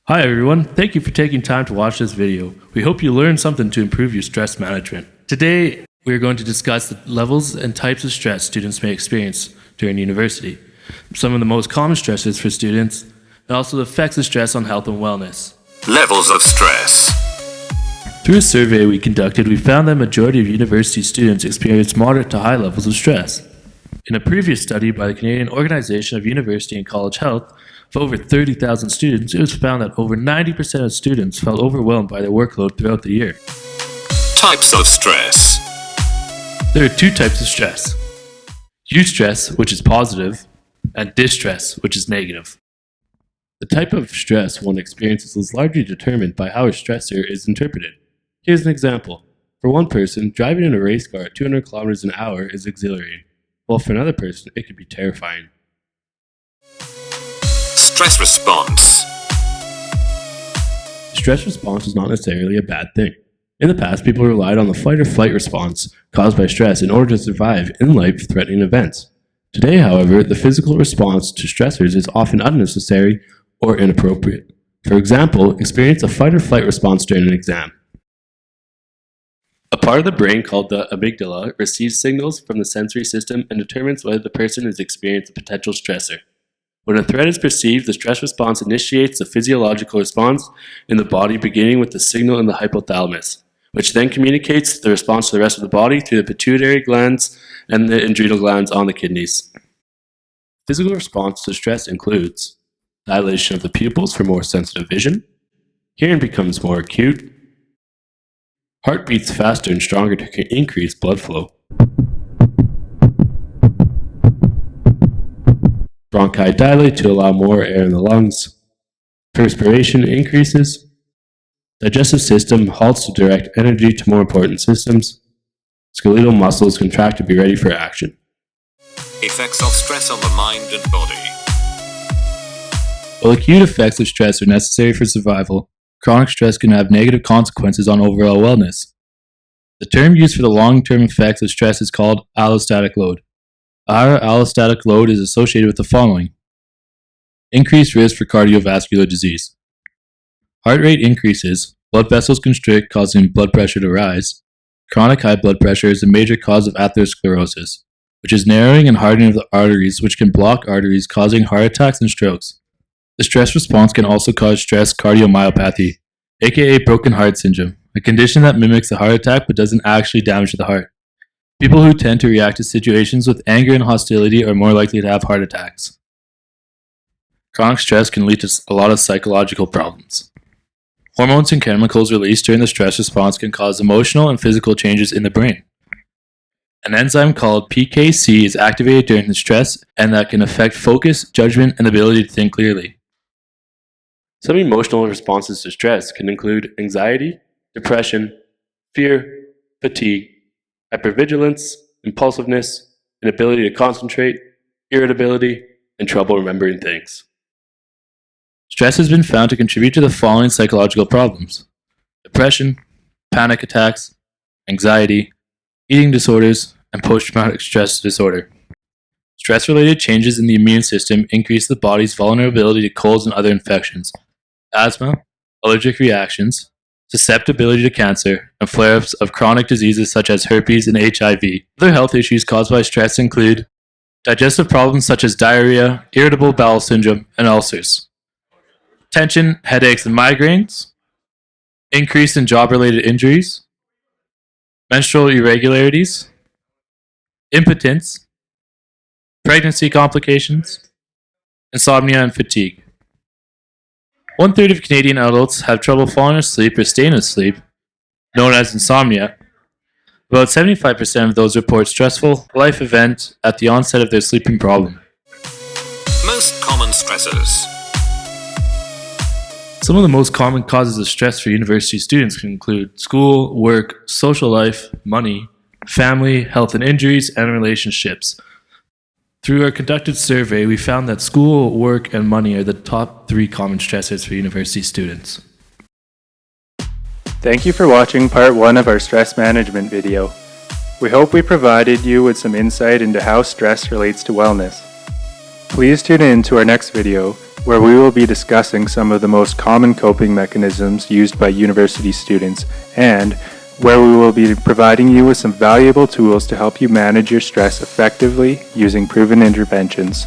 Hi everyone, thank you for taking time to watch this video. We hope you learned something to improve your stress management. Today, we are going to discuss the levels and types of stress students may experience during university, some of the most common stresses for students, and also the effects of stress on health and wellness. Levels of stress. Through a survey we conducted, we found that a majority of university students experience moderate to high levels of stress. In a previous study by the Canadian Organization of University and College Health, of over 30,000 students, it was found that over 90% of students felt overwhelmed by their workload throughout the year. Types of stress. There are two types of stress: eustress, which is positive, and distress, which is negative. The type of stress one experiences is largely determined by how a stressor is interpreted. Here's an example. For one person, driving in a race car at 200 kilometers an hour is exhilarating, while for another person, it could be terrifying. Stress response. The stress response is not necessarily a bad thing. In the past, people relied on the fight or flight response caused by stress in order to survive in life-threatening events. Today, however, the physical response to stressors is often unnecessary or inappropriate. For example, experience a fight or flight response during an exam. A part of the brain called the amygdala receives signals from the sensory system and determines whether the person is experiencing a potential stressor. When a threat is perceived, the stress response initiates a physiological response in the body, beginning with the signal in the hypothalamus, which then communicates the response to the rest of the body through the pituitary glands and the adrenal glands on the kidneys. Physical response to stress includes dilation of the pupils for more sensitive vision, hearing becomes more acute, heart beats faster and stronger to increase blood flow, bronchi dilate to allow more air in the lungs, perspiration increases, digestive system halts to direct energy to more important systems, skeletal muscles contract to be ready for action. Effects of stress on the mind and body. While acute effects of stress are necessary for survival, chronic stress can have negative consequences on overall wellness. The term used for the long-term effects of stress is called allostatic load. A higher allostatic load is associated with the following: increased risk for cardiovascular disease. Heart rate increases, blood vessels constrict, causing blood pressure to rise. Chronic high blood pressure is a major cause of atherosclerosis, which is narrowing and hardening of the arteries, which can block arteries, causing heart attacks and strokes. The stress response can also cause stress cardiomyopathy, aka broken heart syndrome, a condition that mimics a heart attack but doesn't actually damage the heart. People who tend to react to situations with anger and hostility are more likely to have heart attacks. Chronic stress can lead to a lot of psychological problems. Hormones and chemicals released during the stress response can cause emotional and physical changes in the brain. An enzyme called PKC is activated during the stress, and that can affect focus, judgment, and ability to think clearly. Some emotional responses to stress can include anxiety, depression, fear, fatigue, hypervigilance, impulsiveness, inability to concentrate, irritability, and trouble remembering things. Stress has been found to contribute to the following psychological problems: depression, panic attacks, anxiety, eating disorders, and post-traumatic stress disorder. Stress-related changes in the immune system increase the body's vulnerability to colds and other infections, asthma, allergic reactions, susceptibility to cancer, and flare-ups of chronic diseases such as herpes and HIV. Other health issues caused by stress include digestive problems such as diarrhea, irritable bowel syndrome, and ulcers, tension, headaches, and migraines, increase in job-related injuries, menstrual irregularities, impotence, pregnancy complications, insomnia, and fatigue. 1/3 of Canadian adults have trouble falling asleep or staying asleep, known as insomnia. About 75% of those report stressful life event at the onset of their sleeping problem. Most common stressors. Some of the most common causes of stress for university students can include school, work, social life, money, family, health and injuries, and relationships. Through our conducted survey, we found that school, work, and money are the top 3 common stressors for university students. Thank you for watching part 1 of our stress management video. We hope we provided you with some insight into how stress relates to wellness. Please tune in to our next video where we will be discussing some of the most common coping mechanisms used by university students, and where we will be providing you with some valuable tools to help you manage your stress effectively using proven interventions.